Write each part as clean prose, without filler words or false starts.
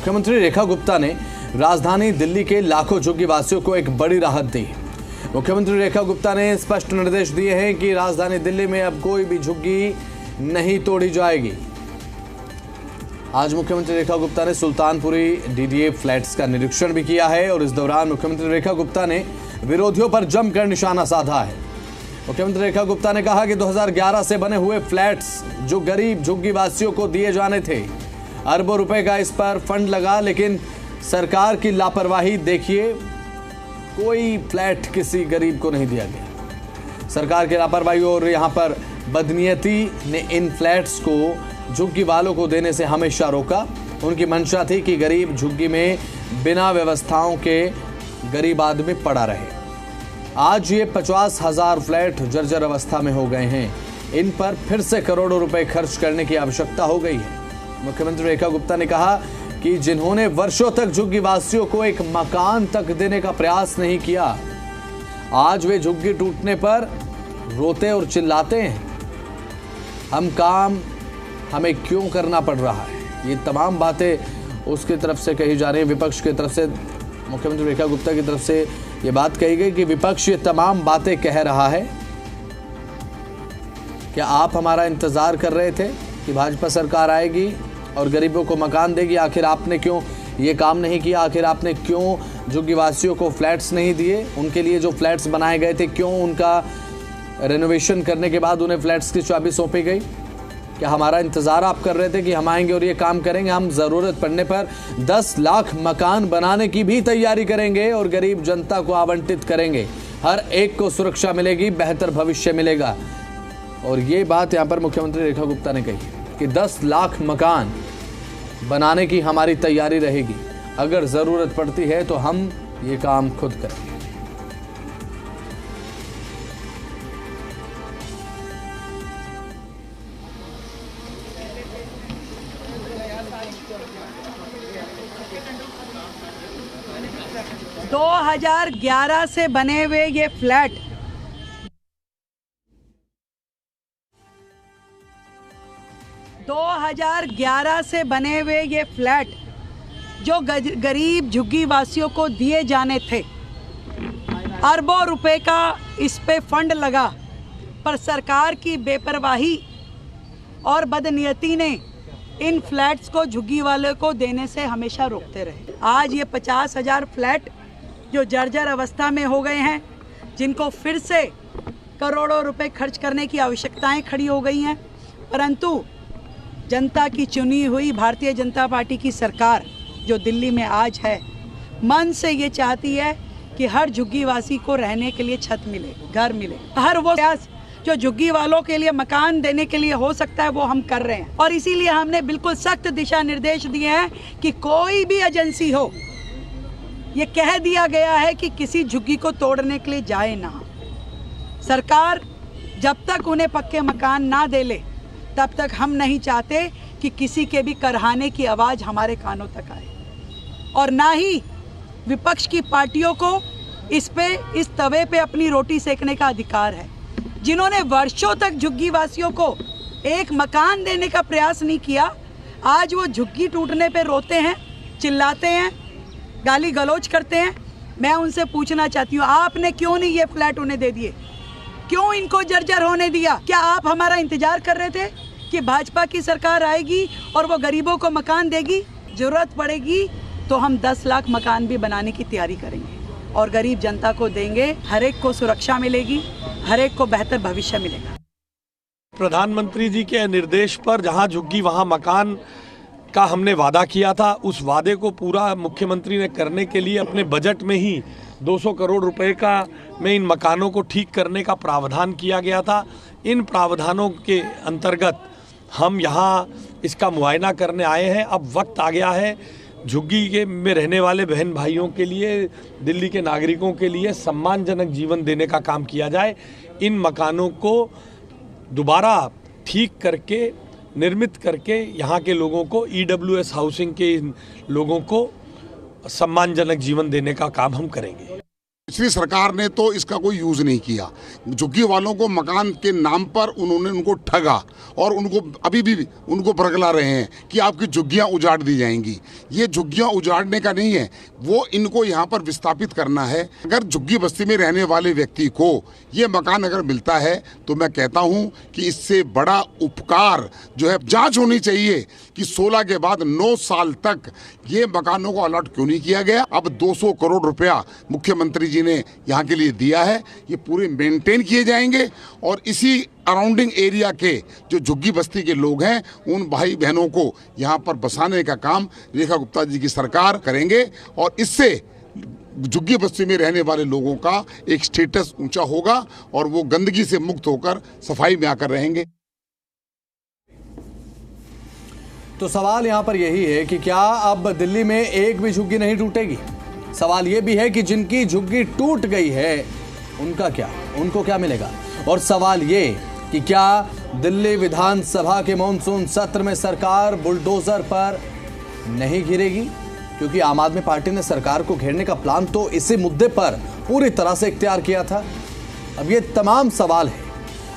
मुख्यमंत्री रेखा गुप्ता ने राजधानी दिल्ली के लाखों झुग्गी वासियों को एक बड़ी राहत दी। मुख्यमंत्री रेखा गुप्ता ने स्पष्ट निर्देश दिए हैं कि राजधानी दिल्ली में अब कोई भी झुग्गी नहीं तोड़ी जाएगी। आज मुख्यमंत्री रेखा गुप्ता ने सुल्तानपुरी डीडीए फ्लैट्स का निरीक्षण भी किया है और इस दौरान मुख्यमंत्री रेखा गुप्ता ने विरोधियों पर जमकर निशाना साधा है। मुख्यमंत्री रेखा गुप्ता ने कहा कि 2011 से बने हुए फ्लैट्स जो गरीब झुग्गी वासियों को दिए जाने थे, अरबों रुपए का इस पर फंड लगा, लेकिन सरकार की लापरवाही देखिए, कोई फ्लैट किसी गरीब को नहीं दिया गया। सरकार की लापरवाही और यहां पर बदनीयती ने इन फ्लैट्स को झुग्गी वालों को देने से हमेशा रोका। उनकी मंशा थी कि गरीब झुग्गी में बिना व्यवस्थाओं के गरीब आदमी पड़ा रहे। आज ये 50,000 फ्लैट जर्जर अवस्था में हो गए हैं। इन पर फिर से करोड़ों रुपए खर्च करने की आवश्यकता हो गई है। मुख्यमंत्री रेखा गुप्ता ने कहा कि जिन्होंने वर्षों तक झुग्गी वासियों को एक मकान तक देने का प्रयास नहीं किया, आज वे झुग्गी टूटने पर रोते और चिल्लाते हैं। हमें क्यों करना पड़ रहा है? ये तमाम बातें उसकी तरफ से कही जा रही है। विपक्ष की तरफ से, मुख्यमंत्री रेखा गुप्ता की तरफ से ये बात कही गई कि विपक्ष ये तमाम बातें कह रहा है। क्या आप हमारा इंतजार कर रहे थे कि भाजपा सरकार आएगी और गरीबों को मकान देगी? आखिर आपने क्यों ये काम नहीं किया? आखिर आपने क्यों झुग्गी वासियों को फ्लैट्स नहीं दिए? उनके लिए जो फ्लैट्स बनाए गए थे, क्यों उनका रेनोवेशन करने के बाद उन्हें फ्लैट्स की चाबी सौंपी गई? क्या हमारा इंतजार आप कर रहे थे कि हम आएंगे और ये काम करेंगे? हम ज़रूरत पड़ने पर 10 लाख मकान बनाने की भी तैयारी करेंगे और गरीब जनता को आवंटित करेंगे। हर एक को सुरक्षा मिलेगी, बेहतर भविष्य मिलेगा। और ये बात यहाँ पर मुख्यमंत्री रेखा गुप्ता ने कही कि 10 लाख मकान बनाने की हमारी तैयारी रहेगी। अगर ज़रूरत पड़ती है तो हम ये काम खुद करेंगे। दो 2011 से बने हुए ये फ्लैट 2011 से बने हुए ये फ्लैट जो गरीब झुग्गी वासियों को दिए जाने थे, अरबों रुपए का इस पे फंड लगा, पर सरकार की बेपरवाही और बदनीयती ने इन फ्लैट्स को झुग्गी वाले को देने से हमेशा रोकते रहे। आज ये 50,000 फ्लैट जो जर्जर अवस्था में हो गए हैं, जिनको फिर से करोड़ों रुपए खर्च करने की आवश्यकताएं खड़ी हो गई हैं, परंतु जनता की चुनी हुई भारतीय जनता पार्टी की सरकार जो दिल्ली में आज है, मन से ये चाहती है कि हर झुग्गीवासी को रहने के लिए छत मिले, घर मिले। हर वो प्रयास जो झुग्गी वालों के लिए मकान देने के लिए हो सकता है वो हम कर रहे हैं। और इसीलिए हमने बिल्कुल सख्त दिशा निर्देश दिए हैं कि कोई भी एजेंसी हो, ये कह दिया गया है कि किसी झुग्गी को तोड़ने के लिए जाए ना। सरकार जब तक उन्हें पक्के मकान ना दे ले, तब तक हम नहीं चाहते कि किसी के भी करहाने की आवाज़ हमारे कानों तक आए। और ना ही विपक्ष की पार्टियों को इस तवे पे अपनी रोटी सेकने का अधिकार है। जिन्होंने वर्षों तक झुग्गी वासियों को एक मकान देने का प्रयास नहीं किया, आज वो झुग्गी टूटने पे रोते हैं, चिल्लाते हैं, गाली गलौज करते हैं। मैं उनसे पूछना चाहती हूँ, आपने क्यों नहीं ये फ्लैट उन्हें दे दिए? क्यों इनको जर्जर होने दिया? क्या आप हमारा इंतजार कर रहे थे कि भाजपा की सरकार आएगी और वो गरीबों को मकान देगी? जरूरत पड़ेगी तो हम 10 लाख मकान भी बनाने की तैयारी करेंगे और गरीब जनता को देंगे। हर एक को सुरक्षा मिलेगी, हर एक को बेहतर भविष्य मिलेगा। प्रधानमंत्री जी के निर्देश पर जहां झुग्गी वहां मकान का हमने वादा किया था, उस वादे को पूरा मुख्यमंत्री ने करने के लिए अपने बजट में ही 200 करोड़ रुपए का में इन मकानों को ठीक करने का प्रावधान किया गया था। इन प्रावधानों के अंतर्गत हम यहाँ इसका मुआयना करने आए हैं। अब वक्त आ गया है झुग्गी में रहने वाले बहन भाइयों के लिए, दिल्ली के नागरिकों के लिए सम्मानजनक जीवन देने का काम किया जाए। इन मकानों को दोबारा ठीक करके, निर्मित करके यहाँ के लोगों को, EWS हाउसिंग के लोगों को सम्मानजनक जीवन देने का काम हम करेंगे। पिछली सरकार ने तो इसका कोई यूज़ नहीं किया। झुग्गी वालों को मकान के नाम पर उन्होंने उनको ठगा और उनको अभी भी उनको बरगला रहे हैं कि आपकी झुग्गियाँ उजाड़ दी जाएंगी। ये झुग्गियाँ उजाड़ने का नहीं है, वो इनको यहाँ पर विस्थापित करना है। अगर झुग्गी बस्ती में रहने वाले व्यक्ति को ये मकान अगर मिलता है तो मैं कहता हूँ कि इससे बड़ा उपकार जो है, जांच होनी चाहिए कि 16 के बाद 9 साल तक ये मकानों को अलॉट क्यों नहीं किया गया। अब 200 करोड़ रुपया मुख्यमंत्री जी ने यहाँ के लिए दिया है, ये पूरे मेंटेन किए जाएंगे और इसी अराउंडिंग एरिया के जो झुग्गी बस्ती के लोग हैं उन भाई बहनों को यहाँ पर बसाने का काम रेखा गुप्ता जी की सरकार करेंगे और इससे झुग्गी बस्ती में रहने वाले लोगों का एक स्टेटस ऊंचा होगा और वो गंदगी से मुक्त होकर सफाई में आकर रहेंगे। तो सवाल यहां पर यही है कि क्या अब दिल्ली में एक भी झुग्गी नहीं टूटेगी? सवाल यह भी है कि जिनकी झुग्गी टूट गई है उनका क्या, उनको क्या मिलेगा? और सवाल ये कि क्या दिल्ली विधानसभा के मॉनसून सत्र में सरकार बुलडोजर पर नहीं घिरेगी? क्योंकि आम आदमी पार्टी ने सरकार को घेरने का प्लान तो इसी मुद्दे पर पूरी तरह से इख्तियार किया था। अब ये तमाम सवाल है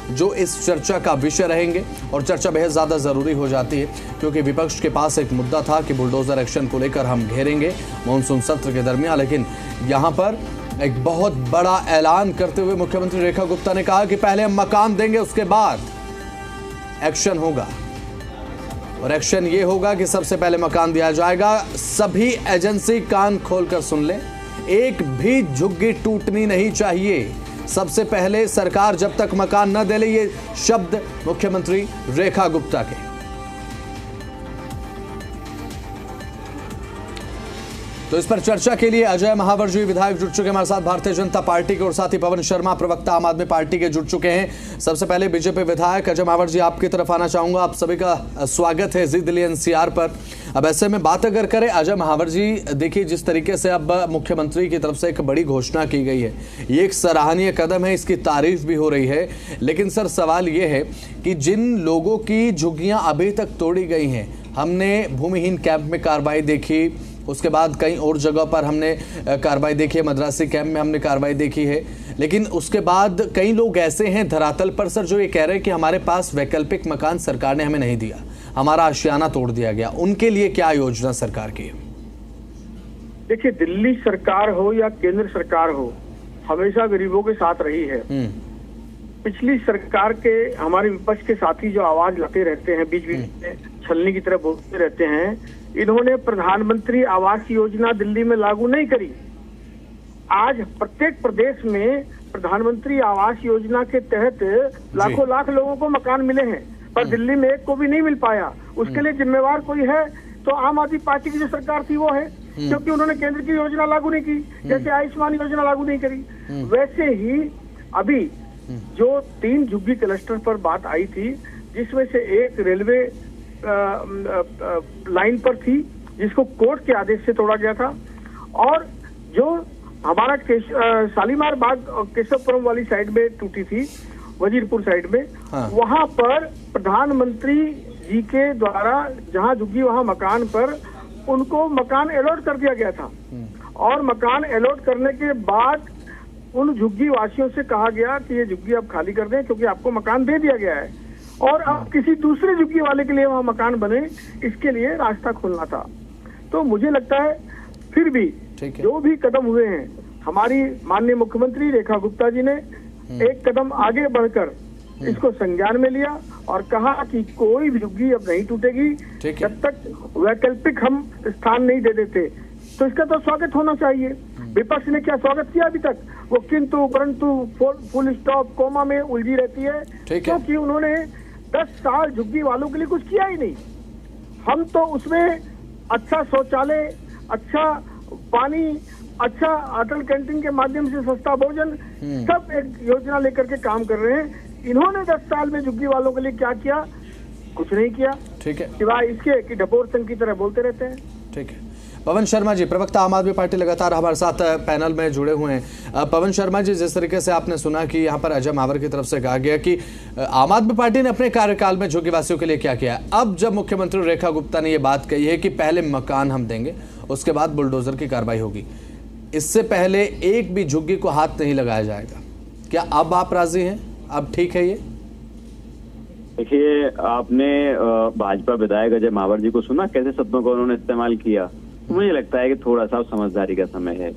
जो इस चर्चा का विषय रहेंगे और चर्चा बेहद ज्यादा जरूरी हो जाती है क्योंकि विपक्ष के पास एक मुद्दा था कि बुलडोजर एक्शन को लेकर हम घेरेंगे मॉनसून सत्र के दरमियान, लेकिन यहां पर एक बहुत बड़ा ऐलान करते हुए मुख्यमंत्री रेखा गुप्ता ने कहा कि पहले हम मकान देंगे, उसके बाद एक्शन होगा। और एक्शन ये होगा कि सबसे पहले मकान दिया जाएगा। सभी एजेंसी कान खोलकर सुन ले, एक भी झुग्गी टूटनी नहीं चाहिए। सबसे पहले सरकार जब तक मकान न दे ले, ये शब्द मुख्यमंत्री रेखा गुप्ता के। तो इस पर चर्चा के लिए अजय महावर जी विधायक जुड़ चुके हैं हमारे साथ भारतीय जनता पार्टी के, और साथ ही पवन शर्मा प्रवक्ता आम आदमी पार्टी के जुड़ चुके हैं। सबसे पहले बीजेपी विधायक अजय महावर जी, आपकी तरफ आना चाहूंगा। आप सभी का स्वागत है जी दिल्ली एनसीआर पर। अब ऐसे में बात अगर करें अजय महावर जी, देखिए जिस तरीके से अब मुख्यमंत्री की तरफ से एक बड़ी घोषणा की गई है, ये एक सराहनीय कदम है, इसकी तारीफ भी हो रही है। लेकिन सर सवाल ये है कि जिन लोगों की झुग्गियां अभी तक तोड़ी गई हैं, हमने भूमिहीन कैंप में कार्रवाई देखी, उसके बाद कई और जगह पर हमने कार्रवाई देखी है, मद्रासी कैंप में हमने कार्रवाई देखी है, लेकिन उसके बाद कई लोग ऐसे हैं धरातल पर सर जो ये कह रहे हैं कि हमारे पास वैकल्पिक मकान सरकार ने हमें नहीं दिया, हमारा आशियाना तोड़ दिया गया। उनके लिए क्या योजना सरकार की? देखिए, दिल्ली सरकार हो या केंद्र सरकार हो, हमेशा गरीबों के साथ रही है। पिछली सरकार के हमारे विपक्ष के साथी जो आवाज लाते रहते हैं, बीच बीच में छलनी की तरह बोलते रहते हैं, इन्होंने प्रधानमंत्री आवास योजना दिल्ली में लागू नहीं करी। आज प्रत्येक प्रदेश में प्रधानमंत्री आवास योजना के तहत लाखों लाख लोगों को मकान मिले हैं, पर दिल्ली में एक को भी नहीं मिल पाया। उसके लिए जिम्मेवार कोई है तो आम आदमी पार्टी की जो सरकार थी वो है, क्योंकि उन्होंने केंद्र की योजना लागू नहीं की। जैसे आयुष्मान योजना लागू नहीं करी, वैसे ही अभी जो 3 झुग्गी क्लस्टर पर बात आई थी, जिसमें से एक रेलवे लाइन पर थी जिसको कोर्ट के आदेश से तोड़ा गया था, और जो हमारा शालीमार बाग केशवपुरम वाली साइड में टूटी थी, वजीरपुर साइड में, वहां पर प्रधानमंत्री जी के द्वारा जहां झुग्गी वहां मकान पर उनको मकान अलॉट कर दिया गया था। और मकान अलॉट करने के बाद उन झुग्गी वासियों से कहा गया कि ये झुग्गी अब खाली कर दें क्योंकि आपको मकान दे दिया गया है, और अब किसी दूसरे झुग्गी वाले के लिए वहां मकान बने, इसके लिए रास्ता खोलना था। तो मुझे लगता है फिर भी जो भी कदम हुए हैं, हमारी माननीय मुख्यमंत्री रेखा गुप्ता जी ने एक कदम आगे बढ़कर इसको संज्ञान में लिया और कहा कि कोई भी झुग्गी अब नहीं टूटेगी जब तक वैकल्पिक हम स्थान नहीं दे देते। तो इसका तो स्वागत होना चाहिए। विपक्ष ने क्या स्वागत किया अभी तक? वो किंतु परंतु फुल स्टॉप कोमा में उलझी रहती है, क्योंकि उन्होंने 10 साल झुग्गी वालों के लिए कुछ किया ही नहीं। हम तो उसमें अच्छा शौचालय, अच्छा पानी, अच्छा अटल कैंटीन के माध्यम से सस्ता भोजन, सब एक योजना लेकर के काम कर रहे हैं। इन्होंने 10 साल में झुग्गी वालों के लिए क्या किया? कुछ नहीं किया, ठीक है, सिवाय इसके कि ढपोर संघ की तरह बोलते रहते हैं। ठीक है। पवन शर्मा जी, प्रवक्ता आम आदमी पार्टी, लगातार हमारे साथ पैनल में जुड़े हुए हैं। पवन शर्मा जी, जिस तरीके से आपने सुना कि यहाँ पर अजय महावर की तरफ से कहा गया कि आम आदमी पार्टी ने अपने कार्यकाल में झुग्गी वासियों के लिए क्या किया, अब जब मुख्यमंत्री रेखा गुप्ता ने ये बात कही है कि पहले मकान हम देंगे, उसके बाद बुलडोजर की कार्रवाई होगी, इससे पहले एक भी झुग्गी को हाथ नहीं लगाया जाएगा। क्या अब आप राजी हैं? अब ठीक है ये? देखिए, आपने भाजपा विधायक अजय मावर जी को सुना कैसे शब्दों का उन्होंने इस्तेमाल किया। तो मुझे लगता है कि थोड़ा सा समझदारी का समय है।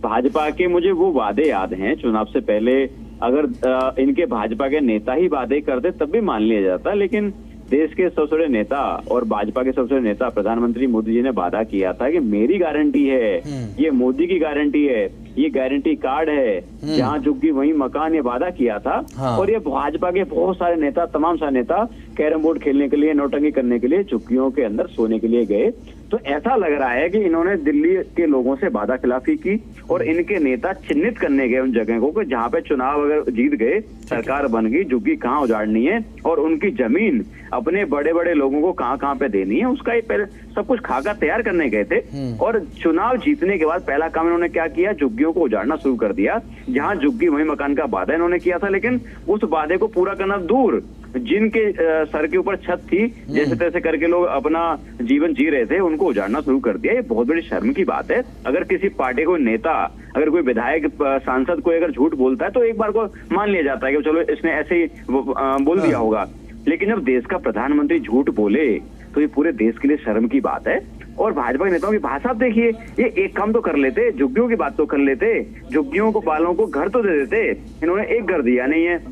भाजपा के मुझे वो वादे याद हैं चुनाव से पहले, अगर इनके भाजपा के नेता ही वादे करते तब भी मान लिया जाता, लेकिन देश के सबसे बड़े नेता और भाजपा के सबसे बड़े नेता प्रधानमंत्री मोदी जी ने वादा किया था कि मेरी गारंटी है, ये मोदी की गारंटी है, ये गारंटी कार्ड है, जहाँ झुग्गी वहीं मकान, ये वादा किया था। हाँ। और ये भाजपा के बहुत सारे नेता, तमाम सारे नेता कैरम बोर्ड खेलने के लिए, नौटंकी करने के लिए झुग्गियों के अंदर सोने के लिए गए। तो ऐसा लग रहा है कि इन्होंने दिल्ली के लोगों से वादा खिलाफी की और इनके नेता चिन्हित करने गए उन जगहों को जहाँ पे चुनाव अगर जीत गए, सरकार बन गई, झुग्गी कहाँ उजाड़नी है और उनकी जमीन अपने बड़े बड़े लोगों को कहाँ कहाँ पे देनी है, उसका ये पहले सब कुछ खाका तैयार करने गए थे। और चुनाव जीतने के बाद पहला काम इन्होंने क्या किया, झुग्गियों को उजाड़ना शुरू कर दिया। जहाँ झुग्गी वहीं मकान का वादा इन्होंने किया था, लेकिन उस वादे को पूरा करना दूर, जिनके सर के ऊपर छत थी, जैसे तैसे करके लोग अपना जीवन जी रहे थे, उनको उजाड़ना शुरू कर दिया। ये बहुत बड़ी शर्म की बात है। अगर किसी पार्टी को नेता, अगर कोई विधायक, सांसद कोई अगर झूठ बोलता है तो एक बार को मान लिया जाता है कि चलो इसने ऐसे ही बोल दिया होगा, लेकिन जब देश का प्रधानमंत्री झूठ बोले तो ये पूरे देश के लिए शर्म की बात है। और भाजपा के नेताओं की भाषा आप देखिए, ये एक काम तो कर लेते, झुग्गियों की बात तो कर लेते, झुग्गियों को वालों को घर तो दे देते, इन्होंने एक घर दिया नहीं है।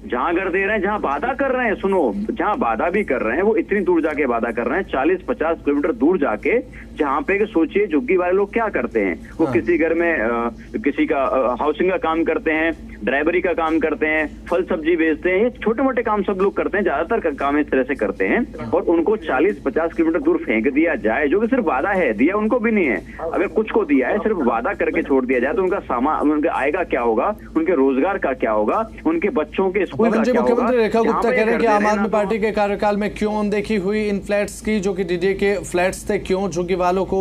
जहां घर दे रहे हैं, जहां वादा कर रहे हैं, सुनो, जहां वादा भी कर रहे हैं वो इतनी दूर जाके वादा कर रहे हैं, 40-50 किलोमीटर दूर जाके, जहां पे सोचिए झुग्गी वाले लोग क्या करते हैं। वो किसी घर में किसी का हाउसिंग का काम करते हैं, ड्राइवरी का काम करते हैं, फल सब्जी बेचते हैं, ये छोटे मोटे काम सब लोग करते हैं, ज्यादातर काम इस तरह से करते हैं। और उनको 40-50 किलोमीटर दूर फेंक दिया जाए, जो कि सिर्फ वादा है, दिया उनको भी नहीं है। अगर कुछ को दिया है, सिर्फ वादा करके छोड़ दिया जाए तो उनका सामान, उनका आएगा क्या होगा, उनके रोजगार का क्या होगा, उनके बच्चों के स्कूल का क्या होगा। मुख्यमंत्री रेखा गुप्ता कह रहे हैं कि आम आदमी पार्टी के कार्यकाल में क्यों अनदेखी हुई इन फ्लैट्स की, जो कि डीडीए के फ्लैट्स थे, क्यों झुग्गी वालों को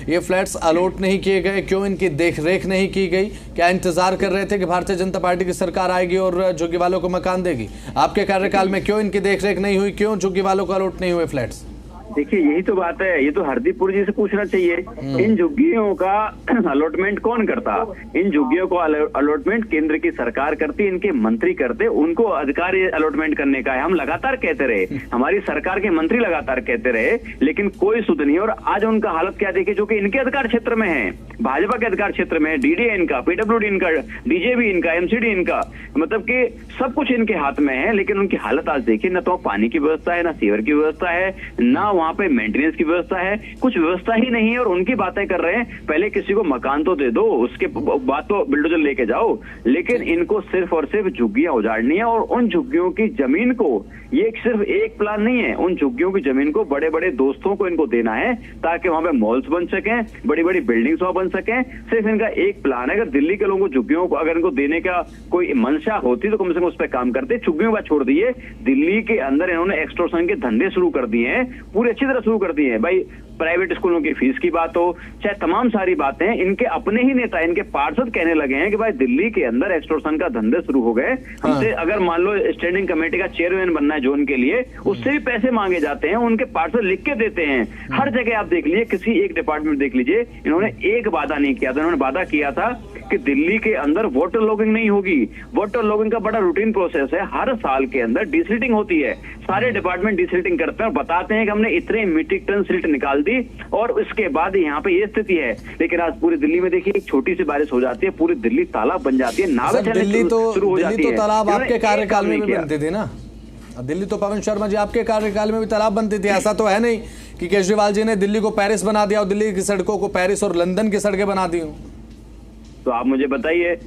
ये फ्लैट्स अलॉट नहीं किए गए, क्यों इनकी देखरेख नहीं की गई? क्या इंतजार कर रहे थे कि भारतीय जनता पार्टी की सरकार आएगी और झुग्गी वालों को मकान देगी? आपके कार्यकाल में क्यों इनकी देखरेख नहीं हुई, क्यों झुग्गी वालों को अलॉट नहीं हुए फ्लैट्स? देखिए, यही तो बात है, ये तो हरदीपुर जी से पूछना चाहिए। इन झुग्गियों का अलॉटमेंट कौन करता? इन झुग्गियों को अलॉटमेंट केंद्र की सरकार करती, इनके मंत्री करते, उनको अधिकार अलॉटमेंट करने का है। हम लगातार कहते रहे, हमारी सरकार के मंत्री लगातार कहते रहे, लेकिन कोई सुध नहीं। और आज उनका हालत क्या देखिए, जो कि इनके अधिकार क्षेत्र में है, भाजपा के अधिकार क्षेत्र में, डीडीए इनका, पीडब्ल्यूडी इनका, डीजेबी इनका, एमसीडी इनका, मतलब कि सब कुछ इनके हाथ में है। लेकिन उनकी हालत आज देखिए, न तो पानी की व्यवस्था है, ना सीवर की व्यवस्था है, ना वहां पे मेंटेनेंस की व्यवस्था है, कुछ व्यवस्था ही नहीं है। और उनकी बातें कर रहे हैं, पहले किसी को मकान तो दे दो, उसके बाद तो बिल्डोजर लेके जाओ, लेकिन इनको सिर्फ और सिर्फ झुग्गियां उजाड़नी है। और उन झुग्गियों की जमीन को, ये सिर्फ एक प्लान नहीं है, उन झुग्गियों की जमीन को बड़े बड़े दोस्तों को इनको देना है, ताकि वहां पे मॉल्स बन सकें, बड़ी बड़ी बिल्डिंग्स वहां बन सकें। सिर्फ इनका एक प्लान है। अगर दिल्ली के लोगों को झुग्गियों को अगर इनको देने का कोई मंशा होती तो कम से कम उस पर काम करते। झुग्गियों का छोड़ दिए, दिल्ली के अंदर इन्होंने एक्सटॉर्शन के धंधे शुरू कर दिए हैं, पूरे अच्छी तरह शुरू कर दिए हैं। भाई, प्राइवेट स्कूलों की फीस की बात हो, चाहे तमाम सारी बातें, इनके अपने ही नेता, इनके पार्षद कहने लगे हैं कि भाई दिल्ली के अंदर एक्सटॉर्शन का धंधे शुरू हो गए। हमसे अगर मान लो स्टैंडिंग कमेटी का चेयरमैन बनना है जोन के लिए, उससे भी पैसे मांगे जाते हैं, उनके पार्षद लिख के देते हैं। हर जगह आप देख लीजिए, किसी एक डिपार्टमेंट देख लीजिए, इन्होंने एक वादा नहीं किया था। इन्होंने वादा किया था कि दिल्ली के अंदर वाटर लॉगिंग नहीं होगी। वाटर लॉगिंग का बड़ा रूटीन प्रोसेस है, हर साल के अंदर डिसिल्टिंग होती है, सारे डिपार्टमेंट डिसिल्टिंग करते हैं और बताते हैं कि हमने इतने मीट्रिक टन सिल्ट निकाल दी और उसके बाद यहाँ पे ये स्थिति है। लेकिन आज पूरी दिल्ली में देखिए, एक छोटी सी बारिश हो जाती है, पूरी दिल्ली तालाब बन जाती है, नावें चलनी शुरू हो जाती है। दिल्ली तो तालाब आपके कार्यकाल में भी बनती थी ना? दिल्ली तो पवन शर्मा जी आपके कार्यकाल में भी तालाब बनती थी। ऐसा तो है नहीं कि केजरीवाल जी ने दिल्ली को पेरिस बना दिया और दिल्ली की सड़कों को पेरिस और लंदन की सड़कें बना दी हूँ। तो आप मुझे बताइए,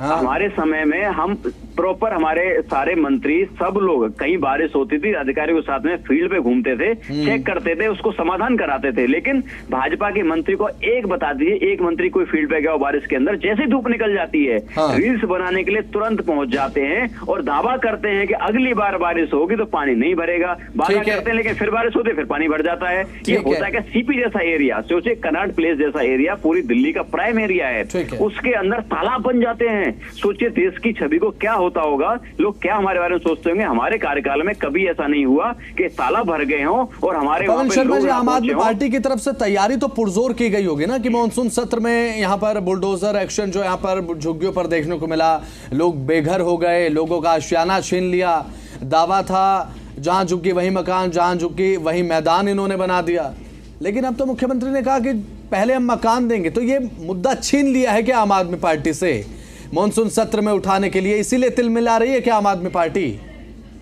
हमारे समय में हम प्रॉपर, हमारे सारे मंत्री सब लोग, कहीं बारिश होती थी, अधिकारियों के साथ में फील्ड पे घूमते थे, चेक करते थे, उसको समाधान कराते थे। लेकिन भाजपा के मंत्री को एक बता दीजिए, एक मंत्री कोई फील्ड पे गया बारिश के अंदर, जैसे धूप निकल जाती है, रील्स बनाने के लिए तुरंत पहुंच जाते हैं और दावा करते हैं कि अगली बार बारिश होगी तो पानी नहीं भरेगा। वादा करते हैं, लेकिन फिर बारिश होती है, फिर पानी भर जाता है। ये होता है कि सीपी जैसा एरिया, सोचिए कनॉट प्लेस जैसा एरिया पूरी दिल्ली का प्राइम एरिया है, उसके अंदर तालाब बन जाते हैं। सोचिए देश की छवि को क्या होता होगा, लोग क्या हमारे बारे में सोचते होंगे। हमारे कार्यकाल में कभी ऐसा नहीं हुआ कि ताला भर गए हों और हमारे पवन शर्मा जी, आम आदमी पार्टी की तरफ से तैयारी तो पुरजोर की गई होगी ना कि मॉनसून सत्र में यहाँ पर बुलडोजर एक्शन जो यहाँ पर झुग्गियों पर देखने को मिला, लोग बेघर हो गए, लोगों का आशियाना छीन लिया। दावा था जहां झुग्गी वही मकान, जहां झुग्गी वही मैदान इन्होंने बना दिया। लेकिन अब तो मुख्यमंत्री ने कहा कि पहले हम मकान देंगे। तो ये मुद्दा छीन लिया है क्या आम आदमी पार्टी से मॉनसून सत्र में उठाने के लिए, इसीलिए तिल मिला रही है क्या आम आदमी पार्टी?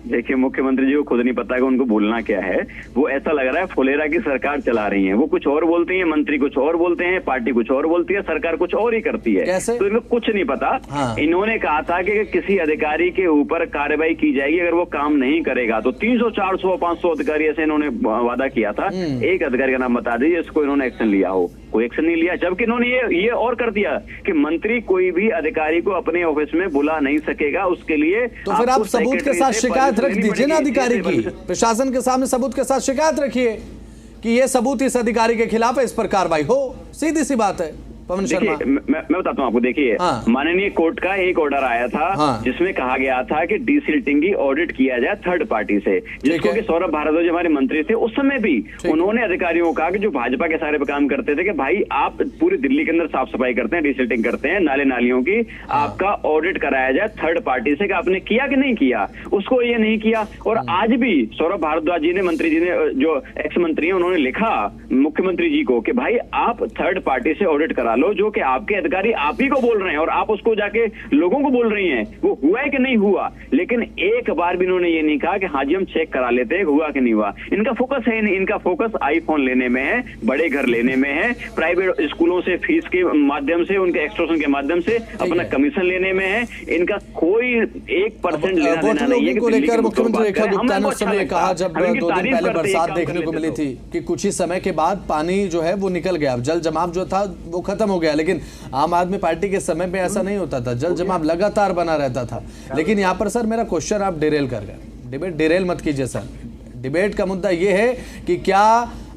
देखिए, मुख्यमंत्री जी को खुद नहीं पता कि उनको बोलना क्या है। वो ऐसा लग रहा है फुलेरा की सरकार चला रही है। वो कुछ और बोलती है, मंत्री कुछ और बोलते हैं, पार्टी कुछ और बोलती है, सरकार कुछ और ही करती है। कैसे? तो इनको कुछ नहीं पता। हाँ। इन्होंने कहा था कि किसी अधिकारी के ऊपर कार्रवाई की जाएगी अगर वो काम नहीं करेगा। तो 300, 400, 500 अधिकारी ऐसे इन्होंने वादा किया था। एक अधिकारी का नाम बता दीजिए इसको इन्होंने एक्शन लिया हो। कोई एक्शन नहीं लिया। जबकि इन्होंने ये और कर दिया कि मंत्री कोई भी अधिकारी को अपने ऑफिस में बुला नहीं सकेगा। उसके लिए तो फिर आप सबूत के साथ शिकायत रख दीजिए ना अधिकारी की, प्रशासन के सामने सबूत के साथ शिकायत रखिए कि ये सबूत इस अधिकारी के खिलाफ है, इस पर कार्रवाई हो। सीधी सी बात है। पवन शर्मा, मैं बताता हूँ आपको। देखिए, हाँ। माननीय कोर्ट का एक ऑर्डर आया था, हाँ। जिसमें कहा गया था कि डीसिल्टिंग की ऑडिट किया जाए थर्ड पार्टी से, जिसको कि सौरभ भारद्वाज हमारे मंत्री थे उस समय भी उन्होंने अधिकारियों को कहा कि जो भाजपा के सारे काम करते थे कि भाई आप पूरी दिल्ली के अंदर साफ सफाई करते हैं, डीसिल्टिंग करते हैं, नाले नालियों की, आपका ऑडिट कराया जाए थर्ड पार्टी से कि आपने किया कि नहीं किया। उसको ये नहीं किया। और आज भी सौरभ भारद्वाज जी ने, मंत्री जी ने, जो एक्स मंत्री है, उन्होंने लिखा मुख्यमंत्री जी को कि भाई आप थर्ड पार्टी से ऑडिट करा लो, जो कि आपके अधिकारी आप ही को बोल रहे हैं और आप उसको जाके लोगों को बोल रही हैं वो हुआ है कि नहीं हुआ। लेकिन एक बार भी इन्होंने ये नहीं कहा कि हाँ जी हम चेक करा लेते हैं हुआ कि नहीं हुआ। इनका फोकस है नहीं। इनका फोकस आईफोन लेने में है, बड़े घर लेने में है, प्राइवेट स्कूलों से फीस के माध्यम से, उनके एक्सटॉर्शन के माध्यम से अपना कमीशन लेने में है। इनका कोई 1% लेना देना नहीं है। लेकर मुख्यमंत्री रेखा गुप्ता ने उस समय कहा, जब 2 दिन पहले बरसात देखने को मिली थी, कि कुछ ही समय के बाद पानी जो है वो निकल गया, जल जमाव जो था वो खत्म हो गया। लेकिन आम आदमी पार्टी के समय में ऐसा नहीं होता था, जल जमाव लगातार बना रहता था। लेकिन यहाँ पर सर मेरा क्वेश्चन आप डिरेल कर गए। डिबेट डिरेल मत कीजिए सर। डिबेट का मुद्दा ये है कि क्या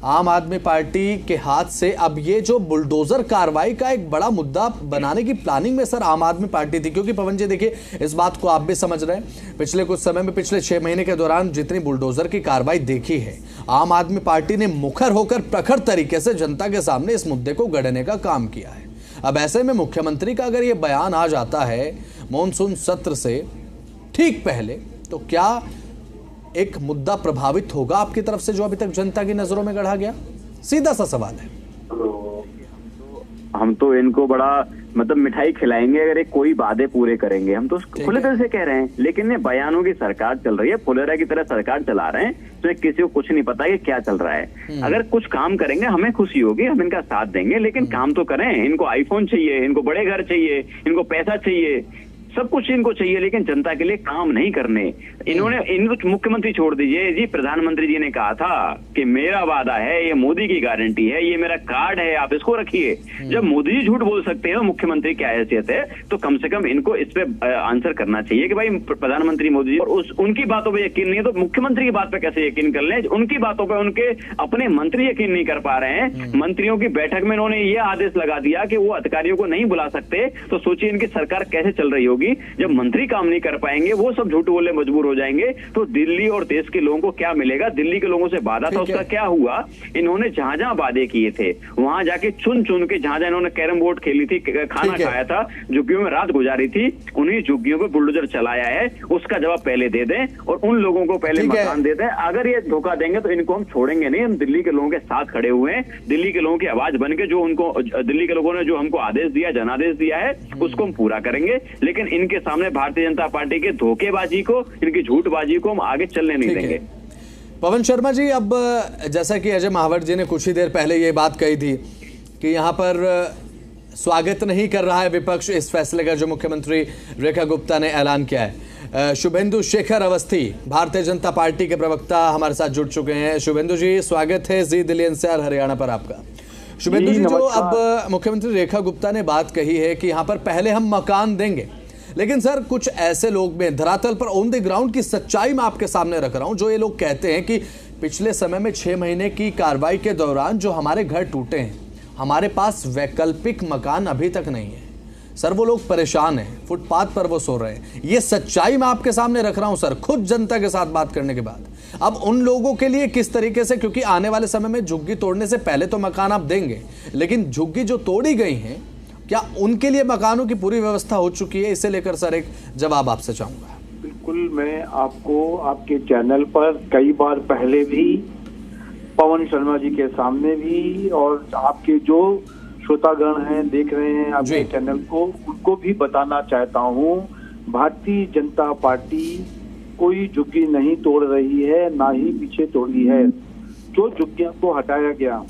आम आदमी पार्टी के हाथ से अब ये जो बुलडोजर कार्रवाई का एक बड़ा मुद्दा बनाने की प्लानिंग में सर आम आदमी पार्टी थी? क्योंकि पवन जी देखिए, इस बात को आप भी समझ रहे हैं, पिछले कुछ समय में, पिछले 6 महीने के दौरान जितनी बुलडोजर की कार्रवाई देखी है, आम आदमी पार्टी ने मुखर होकर प्रखर तरीके से जनता के सामने इस मुद्दे को गढ़ने का काम किया है। अब ऐसे में मुख्यमंत्री का अगर ये बयान आ जाता है मॉनसून सत्र से ठीक पहले, तो क्या एक मुद्दा प्रभावित होगा आपकी तरफ से जो अभी तक जनता की नजरों में गढ़ा गया? सीधा सा सवाल है। हम तो इनको बड़ा मतलब मिठाई खिलाएंगे अगर ये कोई वादे पूरे करेंगे। हम तो खुले दिल से कह रहे हैं। लेकिन ये बयानों की सरकार चल रही है, फुलेरा की तरह सरकार चला रहे हैं, तो किसी को कुछ नहीं पता कि क्या चल रहा है। अगर कुछ काम करेंगे हमें खुशी होगी, हम इनका साथ देंगे, लेकिन काम तो करें। इनको आईफोन चाहिए, इनको बड़े घर चाहिए, इनको पैसा चाहिए, सब कुछ इनको चाहिए, लेकिन जनता के लिए काम नहीं करने। इनको मुख्यमंत्री छोड़ दीजिए जी, प्रधानमंत्री जी ने कहा था कि मेरा वादा है, ये मोदी की गारंटी है, ये मेरा कार्ड है, आप इसको रखिए। जब मोदी जी झूठ बोल सकते हैं, मुख्यमंत्री क्या हैसियत है, तो कम से कम इनको इस पे आंसर करना चाहिए कि भाई प्रधानमंत्री मोदी जी, और उनकी बातों पर यकीन नहीं है तो मुख्यमंत्री की बात पे कैसे यकीन कर लें? उनकी बातों पर उनके अपने मंत्री यकीन नहीं कर पा रहे हैं। मंत्रियों की बैठक में उन्होंने ये आदेश लगा दिया कि वो अधिकारियों को नहीं बुला सकते, तो सोचिए इनकी सरकार कैसे चल रही होगी। जब मंत्री काम नहीं कर पाएंगे, वो सब झूठ बोलने मजबूर हो जाएंगे, तो दिल्ली और देश के लोगों को क्या मिलेगा? दिल्ली के लोगों से वादा था, उसका क्या हुआ? इन्होंने जहां जहां वादे किए थे वहां जाके चुन चुन के, जहां जहां इन्होंने कैरम बोर्ड खेली थी, खाना खाया था, झुग्गियों में रात गुजारी थी, उन्हीं झुग्गियों पे बुलडोजर चलाया है। उसका जवाब पहले दे दें और उन लोगों को पहले मकान दे दें। अगर ये धोखा देंगे तो इनको हम छोड़ेंगे नहीं। हम दिल्ली के लोगों के साथ खड़े हुए हैं, दिल्ली के लोगों की आवाज बन के, जो उनको दिल्ली के लोगों ने जो हमको आदेश दिया, जनादेश दिया है, उसको हम पूरा करेंगे। लेकिन इनके सामने भारतीय जनता पार्टी के धोखेबाजी को, इनकी झूठबाजी को हम आगे चलने नहीं देंगे। पवन शर्मा जी, अब जैसा कि अजय महावर जी ने कुछ ही देर पहले ये बात कही थी कि यहाँ पर स्वागत नहीं कर रहा है विपक्ष इस फैसले का जो मुख्यमंत्री रेखा गुप्ता ने ऐलान किया है। शुभेंदु शेखर अवस्थी, भारतीय जनता पार्टी के प्रवक्ता, हमारे साथ जुड़ चुके हैं। शुभेंदु जी, स्वागत है जी दिल्ली एनसीआर हरियाणा पर आपका। शुभेंदु जी, जो अब मुख्यमंत्री रेखा गुप्ता ने बात कही है कि यहाँ पर पहले हम मकान देंगे, लेकिन सर कुछ ऐसे लोग में धरातल पर ऑन द ग्राउंड की सच्चाई मैं आपके सामने रख रहा हूं, जो ये लोग कहते हैं कि पिछले समय में 6 महीने की कार्रवाई के दौरान जो हमारे घर टूटे हैं, हमारे पास वैकल्पिक मकान अभी तक नहीं है। सर वो लोग परेशान हैं, फुटपाथ पर वो सो रहे हैं। ये सच्चाई मैं आपके सामने रख रहा हूं सर, खुद जनता के साथ बात करने के बाद। अब उन लोगों के लिए किस तरीके से, क्योंकि आने वाले समय में झुग्गी तोड़ने से पहले तो मकान आप देंगे, लेकिन झुग्गी जो तोड़ी गई हैं, क्या उनके लिए मकानों की पूरी व्यवस्था हो चुकी है? इसे लेकर सर एक जवाब आपसे चाहूंगा। बिल्कुल, मैं आपको आपके चैनल पर कई बार पहले भी, पवन शर्मा जी के सामने भी, और आपके जो श्रोतागण हैं देख रहे हैं आपके चैनल को, उनको भी बताना चाहता हूं, भारतीय जनता पार्टी कोई झुग्गी नहीं तोड़ रही है, ना ही पीछे तोड़ी है। जो झुग्गियों को हटाया गया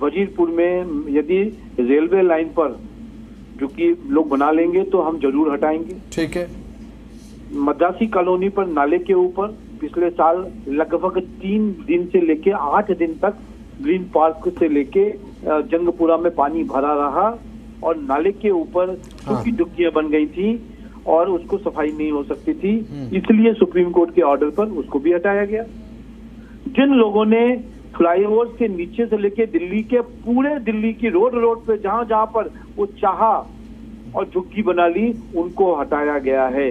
वजीरपुर में, यदि रेलवे लाइन पर झुग्गी लोग बना लेंगे तो हम जरूर हटाएंगे। ठीक है। मद्रासी कॉलोनी पर नाले के ऊपर पिछले साल लगभग 3 दिन से लेके 8 दिन तक ग्रीन पार्क से लेके जंगपुरा में पानी भरा रहा और नाले के ऊपर सूखी झुग्गियां बन गई थी और उसको सफाई नहीं हो सकती थी, इसलिए सुप्रीम कोर्ट के ऑर्डर पर उसको भी हटाया गया। जिन लोगों ने फ्लाईओवर के नीचे से लेके दिल्ली के पूरे दिल्ली की रोड पे जहां जहां पर वो चाहा और झुग्गी बना ली, उनको हटाया गया है।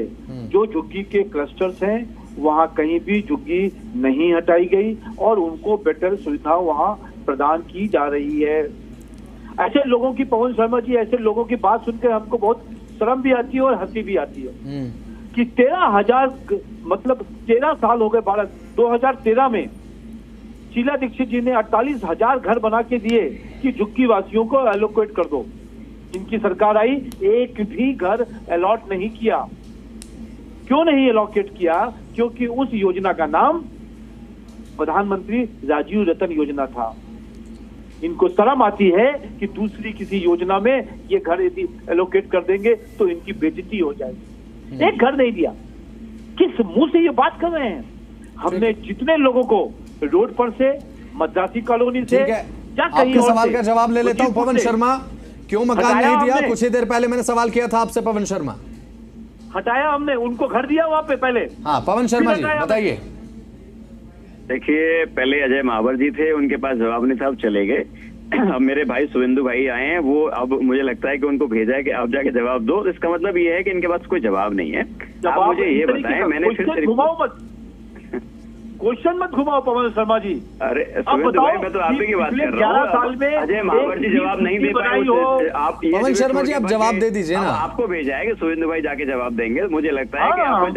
जो झुग्गी के क्लस्टर्स हैं वहां कहीं भी झुग्गी नहीं हटाई गई और उनको बेटर सुविधा वहां प्रदान की जा रही है। ऐसे लोगों की, पवन शर्मा जी, ऐसे लोगों की बात सुनकर हमको बहुत शर्म भी आती है और हंसी भी आती है कि 13,000 मतलब 13 साल हो गए। 2013 में शीला दीक्षित जी ने 48,000 घर बना के दिए कि झुग्गी वासियों को एलोकेट कर दो। इनकी सरकार आई, एक भी घर अलॉट नहीं किया। क्यों नहीं एलोकेट किया? क्योंकि उस योजना का नाम प्रधानमंत्री राजीव रतन योजना था। इनको शर्म आती है कि दूसरी किसी योजना में ये घर यदि एलोकेट कर देंगे तो इनकी बेइज्जती हो जाएगी। एक घर नहीं दिया, किस मुंह से ये बात कर रहे हैं? हमने जितने लोगों को रोड पर से, मद्रासी कॉलोनी से या कहीं आपके सवाल का जवाब ले लेता हूं। पवन शर्मा, क्यों मकान नहीं दिया? कुछ ही देर पहले मैंने सवाल किया था आपसे पवन शर्मा। हटाया हमने, उनको घर दिया वहां पे पहले। हाँ पवन शर्मा जी बताइए। देखिए, पहले अजय महावर जी थे, उनके पास जवाब नहीं था, अब चले गए। अब मेरे भाई शुभेंदु भाई आए हैं, वो अब मुझे लगता है कि उनको भेजा है कि आप जाके जवाब दो। इसका मतलब ये है कि इनके पास कोई जवाब नहीं है। आप मुझे ये बताएं, मैंने फिर क्वेश्चन मत घुमाओ पवन शर्मा जी। अरे शुभेंदु भाई, मैं तो आप ही की बात कर रहा हूँ। 11 साल में अजय महावर जी जवाब नहीं दे पाए। आप पवन शर्मा जी आप जवाब दे दीजिए ना। आपको भेजा है कि शुभेंदु भाई जाके जवाब देंगे। मुझे लगता है कि आपको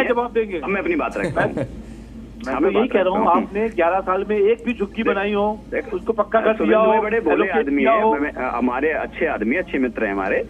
जवाब देंगे। अब मैं अपनी बात रखता हूँ। मैं तो यही कह रहा हूँ, आपने 11 साल में एक भी झुग्गी बनाई हो, उसको पक्का कर दिया हो। बड़े भोले आदमी है, हमारे अच्छे आदमी, अच्छे मित्र हैं हमारे।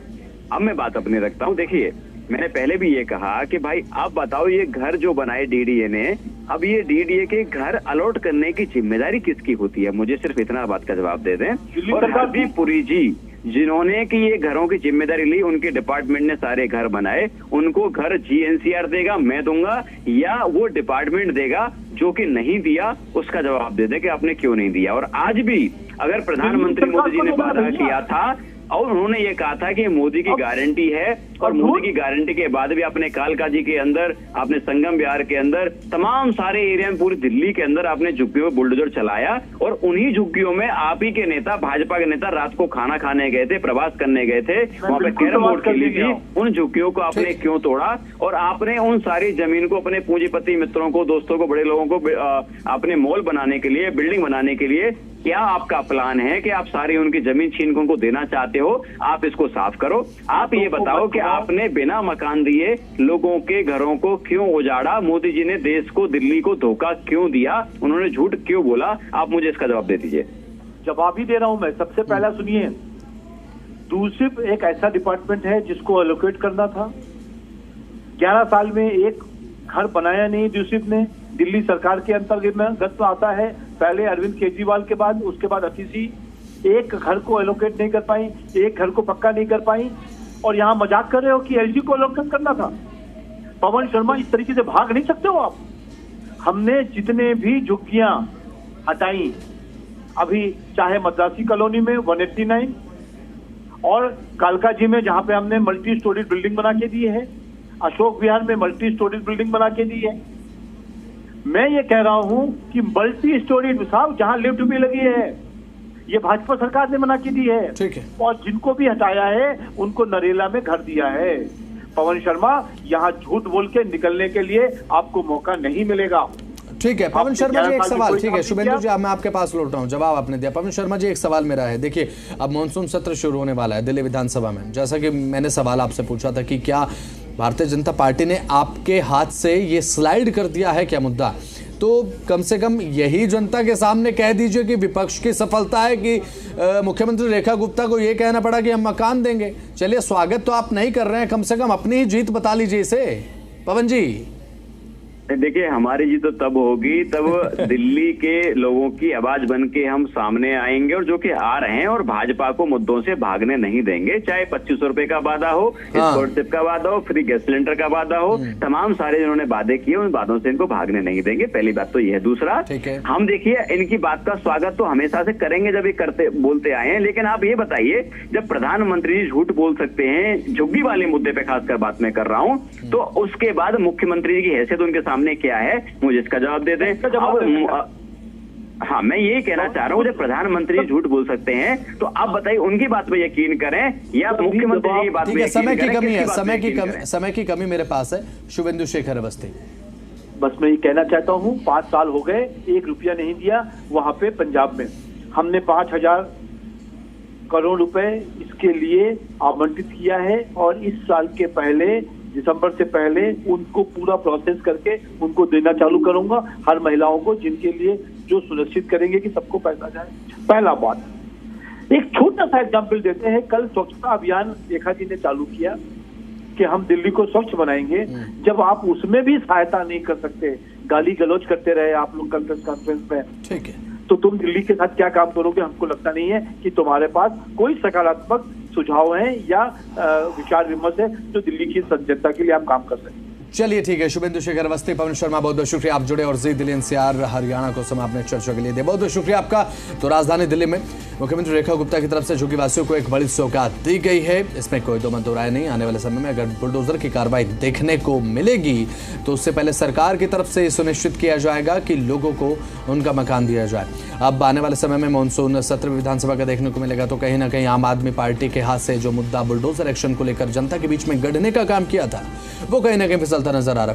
अब मैं बात अपनी रखता हूँ। देखिए, मैंने पहले भी ये कहा कि भाई आप बताओ, ये घर जो बनाए डीडीए ने, अब ये डीडीए के घर अलॉट करने की जिम्मेदारी किसकी होती है? मुझे सिर्फ इतना बात का जवाब दे दें। और हरदीप पुरी जी जिन्होंने कि ये घरों की जिम्मेदारी ली, उनके डिपार्टमेंट ने सारे घर बनाए, उनको घर जीएनसीआर देगा, मैं दूंगा, या वो डिपार्टमेंट देगा? जो कि नहीं दिया उसका जवाब दे दे कि आपने क्यों नहीं दिया। और आज भी अगर प्रधानमंत्री मोदी जी ने वादा किया था और उन्होंने ये कहा था कि मोदी की गारंटी है, और मोदी की गारंटी के बाद भी आपने कालका जी के अंदर, आपने संगम विहार के अंदर, तमाम सारे एरिया में, पूरी दिल्ली के अंदर आपने झुग्गियों में बुलडोजर चलाया। और उन्हीं झुग्गियों में आप ही के नेता, भाजपा के नेता, रात को खाना खाने गए थे, प्रवास करने गए थे, वहां पे कैरम बोर्ड खेली थी। उन झुग्गियों को आपने क्यों तोड़ा? और आपने उन सारी जमीन को अपने पूंजीपति मित्रों को, दोस्तों को, बड़े लोगों को अपने मॉल बनाने के लिए, बिल्डिंग बनाने के लिए, क्या आपका प्लान है कि आप सारी उनकी जमीन छीन को देना चाहते हो? आप इसको साफ करो। आप ये बताओ कि आपने बिना मकान दिए लोगों के घरों को क्यों उजाड़ा? मोदी जी ने देश को, दिल्ली को धोखा क्यों दिया? उन्होंने झूठ क्यों बोला? आप मुझे इसका जवाब दे दीजिए। जवाब ही दे रहा हूं मैं। सबसे पहला सुनिए, दूसिफ एक ऐसा डिपार्टमेंट है जिसको एलोकेट करना था। 11 साल में एक घर बनाया नहीं दूसिफ ने। दिल्ली सरकार के अंतर्गत में आता है, पहले अरविंद केजरीवाल के बाद, उसके बाद अतिशी। एक घर को एलोकेट नहीं कर पाई, एक घर को पक्का नहीं कर पाई, और यहाँ मजाक कर रहे हो कि एलजी को एलोकेट करना था। पवन शर्मा, इस तरीके से भाग नहीं सकते हो आप। हमने जितने भी झुग्गियां हटाई, अभी चाहे मद्रासी कॉलोनी में 189 और कालका जी में जहां पे हमने मल्टी स्टोरी बिल्डिंग बना के दी है, अशोक विहार में मल्टी स्टोरी बिल्डिंग बना के दी है। मैं ये कह रहा हूं कि मल्टी स्टोरी साहब, जहां लिफ्ट भी लगी है, ये भाजपा सरकार ने मना की दी है। ठीक है। और जिनको भी हटाया है उनको नरेला में घर दिया है। पवन शर्मा, यहाँ झूठ बोल के निकलने के लिए आपको मौका नहीं मिलेगा। ठीक है पवन शर्मा जी, एक सवाल। ठीक है काम शुभेंदु जी, मैं आपके पास लौट रहा हूं, जवाब आपने दिया। पवन शर्मा जी, एक सवाल मेरा है, देखिए अब मॉनसून सत्र शुरू होने वाला है दिल्ली विधानसभा में। जैसा कि मैंने सवाल आपसे पूछा था कि क्या भारतीय जनता पार्टी ने आपके हाथ से ये स्लाइड कर दिया है क्या मुद्दा, तो कम से कम यही जनता के सामने कह दीजिए कि विपक्ष की सफलता है कि मुख्यमंत्री रेखा गुप्ता को ये कहना पड़ा कि हम मकान देंगे। चलिए, स्वागत तो आप नहीं कर रहे हैं, कम से कम अपनी ही जीत बता लीजिए इसे। पवन जी देखिए, हमारी जीत तो तब होगी तब दिल्ली के लोगों की आवाज बन के हम सामने आएंगे, और जो कि आ रहे हैं, और भाजपा को मुद्दों से भागने नहीं देंगे। चाहे 2500 रुपए का वादा हो, स्कॉलरशिप का वादा हो, फ्री गैस सिलेंडर का वादा हो, तमाम सारे जिन्होंने वादे किए उन वादों से इनको भागने नहीं देंगे। पहली बात तो यह है। दूसरा, हम देखिए इनकी बात का स्वागत तो हमेशा से करेंगे जब ये करते बोलते आए हैं, लेकिन आप ये बताइए, जब प्रधानमंत्री जी झूठ बोल सकते हैं, झुग्गी वाले मुद्दे पे खासकर बात मैं कर रहा हूं, तो उसके बाद मुख्यमंत्री जी की हैसियत उनके सामने क्या है, मुझे इसका जवाब दे दें। हाँ, मैं यही कहना चाह रहा हूँ, जब प्रधानमंत्री झूठ बोल सकते हैं तो आप बताइए उनकी बात पे यकीन करें या मुख्यमंत्री जी की बात पे। समय की कमी है, समय की कमी मेरे पास है। शुभेंदु शेखर अवस्थी, बस मैं ये कहना चाहता हूँ, 5 साल हो गए, 1 रुपया नहीं दिया। वहां पे पंजाब में हमने 5000 करोड़ रुपए इसके लिए आवंटित किया है, और इस साल के पहले, दिसंबर से पहले उनको पूरा प्रोसेस करके उनको देना चालू करूंगा, हर महिलाओं को, जिनके लिए जो सुनिश्चित करेंगे कि सबको पैसा जाए। पहला बात, एक छोटा सा एग्जाम्पल देते हैं। कल स्वच्छता अभियान रेखा जी ने चालू किया कि हम दिल्ली को स्वच्छ बनाएंगे। जब आप उसमें भी सहायता नहीं कर सकते, गाली गलौज करते रहे आप लोग कल प्रेस कॉन्फ्रेंस में, ठीक है, तो तुम दिल्ली के साथ क्या काम करोगे? हमको लगता नहीं है कि तुम्हारे पास कोई सकारात्मक सुझाव है या विचार विमर्श है जो दिल्ली की जनता के लिए आप काम कर सकते हैं। चलिए ठीक है। शुभेंदु शेखर अवस्थी, पवन शर्मा, बहुत बहुत शुक्रिया आप जुड़े, और जी दिल्ली एनसीआर हरियाणा को समय आपने चर्चा के लिए दिया, बहुत बहुत शुक्रिया आपका। तो राजधानी दिल्ली में मुख्यमंत्री रेखा गुप्ता की तरफ से झुग्गीवासियों को एक बड़ी सौगात दी गई है, इसमें कोई दो मत दो राय नहीं। आने वाले समय में अगर बुलडोजर की कार्रवाई देखने को मिलेगी तो उससे पहले सरकार की तरफ से सुनिश्चित किया जाएगा कि लोगों को उनका मकान दिया जाए। अब आने वाले समय में मानसून सत्र विधानसभा का देखने को मिलेगा, तो कहीं ना कहीं आम आदमी पार्टी के हाथ से जो मुद्दा बुलडोजर एक्शन को लेकर जनता के बीच में गढ़ने का काम किया था, वो कहीं ना कहीं फिसलता नजर आ रहा है।